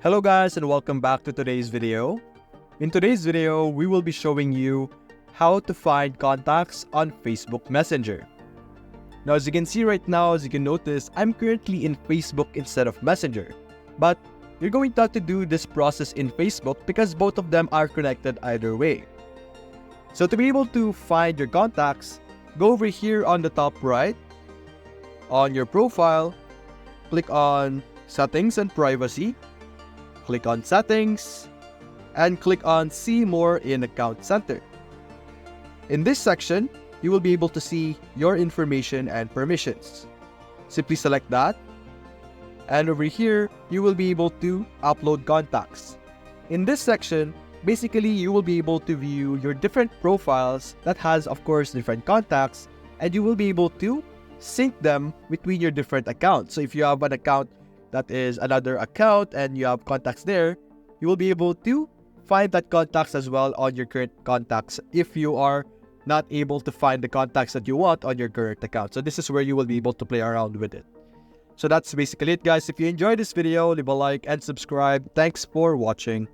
Hello guys and welcome back to today's video. In today's video, we will be showing you how to find contacts on Facebook Messenger. Now as you can see right now, as you can notice, I'm currently in Facebook instead of Messenger. But you're going to have to do this process in Facebook because both of them are connected either way. So to be able to find your contacts, go over here on the top right, on your profile, click on Settings and Privacy. Click on Settings, and click on See More in Account Center. In this section, you will be able to see your information and permissions. Simply select that, and over here, you will be able to upload contacts. In this section, basically, you will be able to view your different profiles that has, of course, different contacts, and you will be able to sync them between your different accounts. So if you have an account that is another account and you have contacts there, you will be able to find that contacts as well on your current contacts if you are not able to find the contacts that you want on your current account. So this is where you will be able to play around with it. So that's basically it guys. If you enjoyed this video, leave a like and subscribe. Thanks for watching.